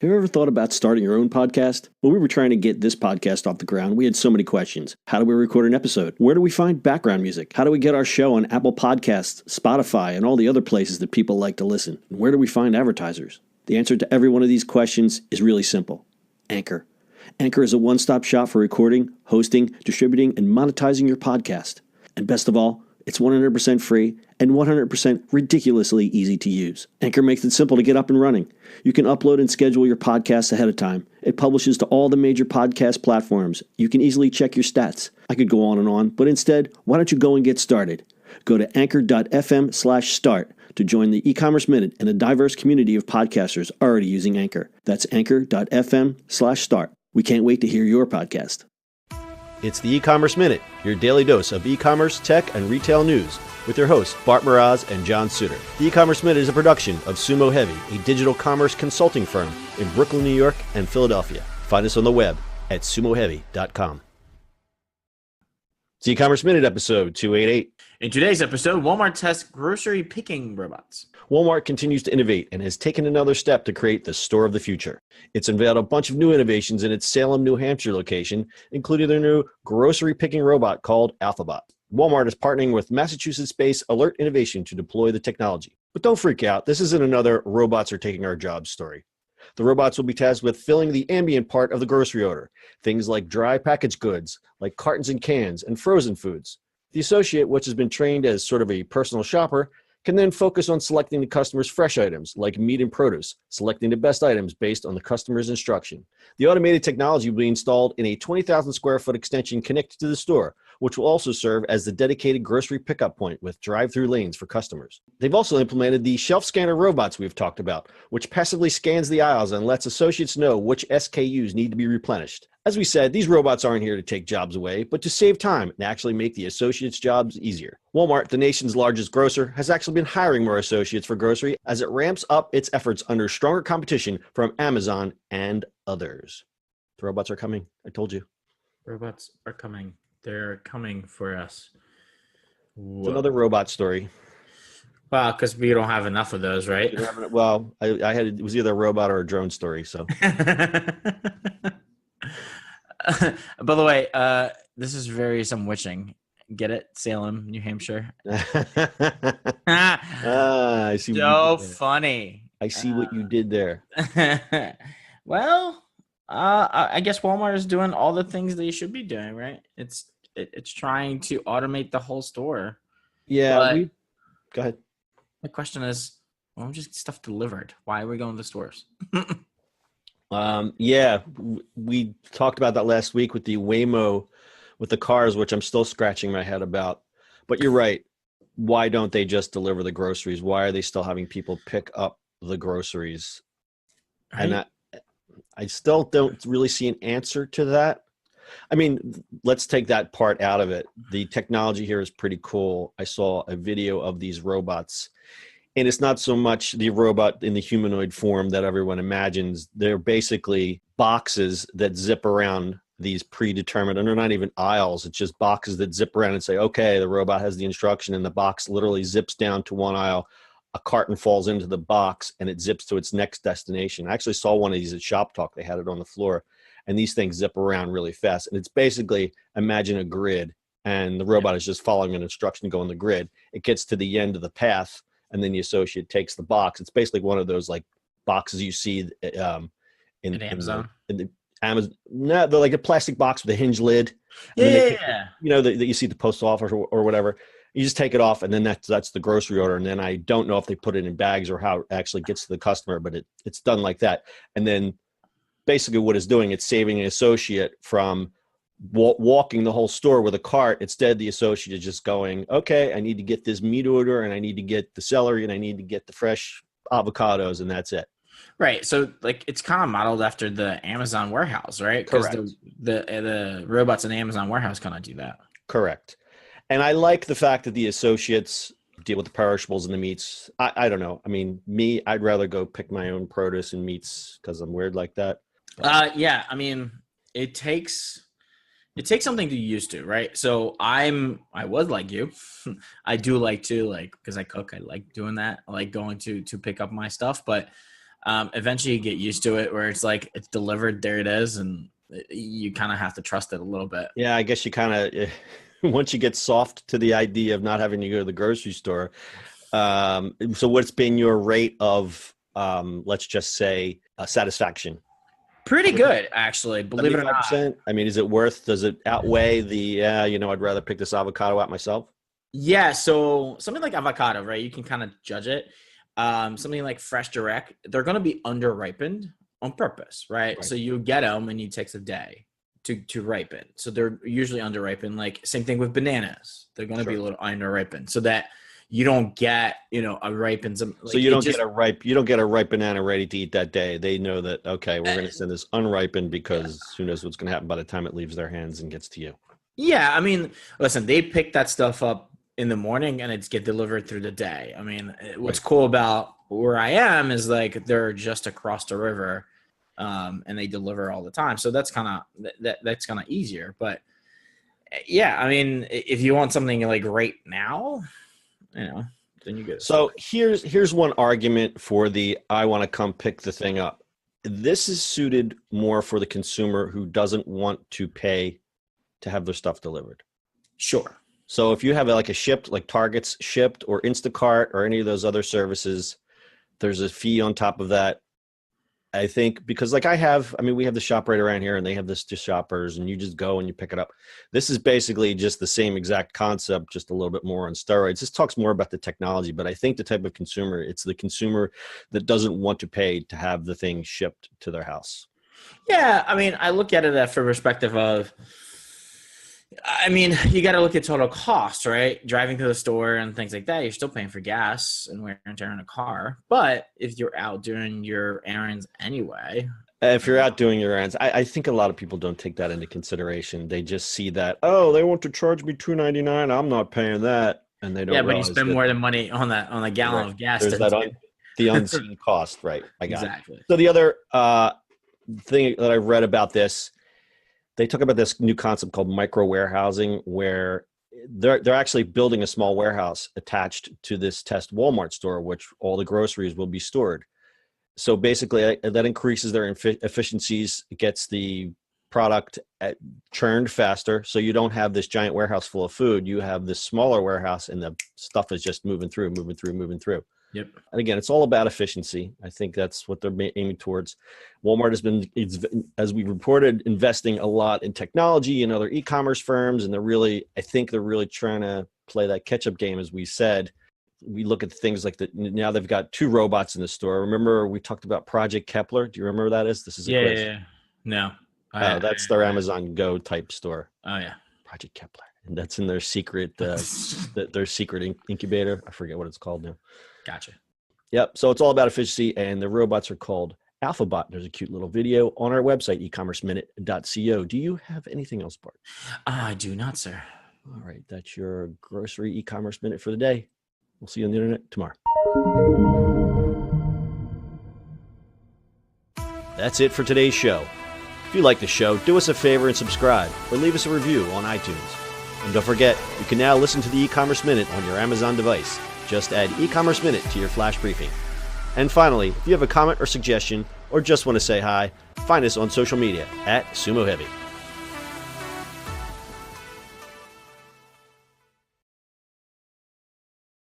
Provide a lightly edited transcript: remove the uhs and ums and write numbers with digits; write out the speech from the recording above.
Have you ever thought about starting your own podcast? When we were trying to get this podcast off the ground, we had so many questions. How do we record an episode? Where do we find background music? How do we get our show on Apple Podcasts, Spotify, and all the other places that people like to listen? And where do we find advertisers? The answer to every one of these questions is really simple. Anchor. Anchor is a one-stop shop for recording, hosting, distributing, and monetizing your podcast. And best of all, it's 100% free and 100% ridiculously easy to use. Anchor makes it simple to get up and running. You can upload and schedule your podcasts ahead of time. It publishes to all the major podcast platforms. You can easily check your stats. I could go on, but instead, why don't you go and get started? Go to anchor.fm/start to join the e-commerce minute and a diverse community of podcasters already using Anchor. That's anchor.fm/start. We can't wait to hear your podcast. It's the E-commerce Minute, your daily dose of e-commerce, tech, and retail news with your hosts, Bart Mraz and John Suter. The E-commerce Minute is a production of Sumo Heavy, a digital commerce consulting firm in Brooklyn, New York, and Philadelphia. Find us on the web at sumoheavy.com. It's the E-commerce Minute, episode 288. In today's episode, Walmart tests grocery picking robots. Walmart continues to innovate and has taken another step to create the store of the future. It's unveiled a bunch of new innovations in its Salem, New Hampshire location, including their new grocery picking robot called Alphabot. Walmart is partnering with Massachusetts-based Alert Innovation to deploy the technology. But don't freak out, this isn't another robots are taking our jobs story. The robots will be tasked with filling the ambient part of the grocery order, things like dry packaged goods, like cartons and cans, and frozen foods. The associate, which has been trained as sort of a personal shopper, can then focus on selecting the customer's fresh items, like meat and produce, selecting the best items based on the customer's instruction. The automated technology will be installed in a 20,000 square foot extension connected to the store, which will also serve as the dedicated grocery pickup point with drive-through lanes for customers. They've also implemented the shelf scanner robots we've talked about, which passively scans the aisles and lets associates know which SKUs need to be replenished. As we said, these robots aren't here to take jobs away, but to save time and actually make the associates' jobs easier. Walmart, the nation's largest grocer, has actually been hiring more associates for grocery as it ramps up its efforts under stronger competition from Amazon and others. The robots are coming. I told you. Robots are coming. They're coming for us. It's another robot story. Well, because we don't have enough of those, right? Well, I had it was either a robot or a drone story. So. By the way, this is very some witching. Get it? Salem, New Hampshire. I see. So funny. I see what you did there. Well, I guess Walmart is doing all the things they should be doing, right? It's trying to automate the whole store. Yeah. Go ahead. The question is, why don't we just get stuff delivered? Why are we going to the stores? Yeah, we talked about that last week with the Waymo, with the cars, which I'm still scratching my head about. But you're right. Why don't they just deliver the groceries? Why are they still having people pick up the groceries? Right. And I still don't really see an answer to that. I mean, let's take that part out of it. The technology here is pretty cool. I saw a video of these robots. And it's not so much the robot in the humanoid form that everyone imagines. They're basically boxes that zip around these predetermined, and they're not even aisles. It's just boxes that zip around and say, okay, the robot has the instruction, and the box literally zips down to one aisle. A carton falls into the box, and it zips to its next destination. I actually saw one of these at Shop Talk. They had it on the floor, and these things zip around really fast. And it's basically, imagine a grid, and the robot is just following an instruction to go on the grid. It gets to the end of the path, and then the associate takes the box. It's basically one of those like boxes you see in Amazon. In the Amazon, no, they're like a plastic box with a hinge lid. Yeah, that you see at the post office or whatever. You just take it off, and then that's the grocery order. And then I don't know if they put it in bags or how it actually gets to the customer, but it's done like that. And then basically what it's doing, it's saving an associate from walking the whole store with a cart. Instead, the associate is just going, okay, I need to get this meat order, and I need to get the celery, and I need to get the fresh avocados, and that's it. Right. So like it's kind of modeled after the Amazon warehouse, right? Correct. Because the robots in the Amazon warehouse kind of do that. Correct. And I like the fact that the associates deal with the perishables and the meats. I don't know. I mean, I'd rather go pick my own produce and meats because I'm weird like that. Yeah. I mean, it takes something to used to, right? So I was like you. I do like to because I cook. I like doing that. I like going to pick up my stuff, but Eventually, you get used to it, where it's like it's delivered, there it is, and you kind of have to trust it a little bit. Yeah, I guess you kind of once you get soft to the idea of not having to go to the grocery store. So what's been your rate of let's just say satisfaction? Pretty good, actually. Believe it or not. 75%? I mean, does it outweigh the I'd rather pick this avocado out myself? Yeah, so something like avocado, right? You can kind of judge it. Something like Fresh Direct, they're going to be under ripened on purpose, right? So you get them and it takes a day to ripen. So they're usually under ripened. Like same thing with bananas, they're going to be a little under ripened, so that you don't get a ripened. So you don't get a ripe banana ready to eat that day. They know that okay, we're going to send this unripened because who knows what's going to happen by the time it leaves their hands and gets to you. Yeah, I mean, listen, they pick that stuff up in the morning and it's get delivered through the day. I mean, what's cool about where I am is like they're just across the river, and they deliver all the time. So that's kind of easier. But yeah, I mean, if you want something like right now, then you get it. So here's one argument for the I want to come pick the thing up. This is suited more for the consumer who doesn't want to pay to have their stuff delivered. Sure. So if you have like Target's Shipped or Instacart or any of those other services, there's a fee on top of that. I think because we have the shop right around here and they have this to shoppers and you just go and you pick it up. This is basically just the same exact concept, just a little bit more on steroids. This talks more about the technology, but I think the type of consumer, it's the consumer that doesn't want to pay to have the thing shipped to their house. Yeah. I mean, I look at it from perspective of, you got to look at total cost, right? Driving to the store and things like that, you're still paying for gas and wear and tear in a car. But if you're out doing your errands anyway. If you're out doing your errands, I think a lot of people don't take that into consideration. They just see that, oh, they want to charge me $2.99. I'm not paying that. And they don't Yeah, but you spend more than money on a gallon of gas. There's the unseen cost, right? I got exactly. It. So the other thing that I read about this, they talk about this new concept called micro warehousing, where they're actually building a small warehouse attached to this test Walmart store, which all the groceries will be stored. So basically, that increases their efficiencies. It gets the product churned faster, so you don't have this giant warehouse full of food. You have this smaller warehouse, and the stuff is just moving through. Yep. And again, it's all about efficiency. I think that's what they're aiming towards. Walmart has been, as we reported, investing a lot in technology and other e-commerce firms. And I think they're really trying to play that catch-up game, as we said. We look at things like now they've got 2 robots in the store. Remember we talked about Project Kepler? Do you remember what that is? This is a quiz. Yeah. No. That's their Amazon Go type store. Oh yeah. Project Kepler. And that's in their secret, their secret incubator. I forget what it's called now. Gotcha. Yep. So it's all about efficiency, and the robots are called Alphabot. There's a cute little video on our website, ecommerceminute.co. Do you have anything else, Bart? I do not, sir. All right. That's your grocery e-commerce minute for the day. We'll see you on the internet tomorrow. That's it for today's show. If you like the show, do us a favor and subscribe or leave us a review on iTunes. And don't forget, you can now listen to the e-commerce minute on your Amazon device. Just add e-commerce minute to your flash briefing. And finally, if you have a comment or suggestion or just want to say hi, find us on social media @SumoHeavy.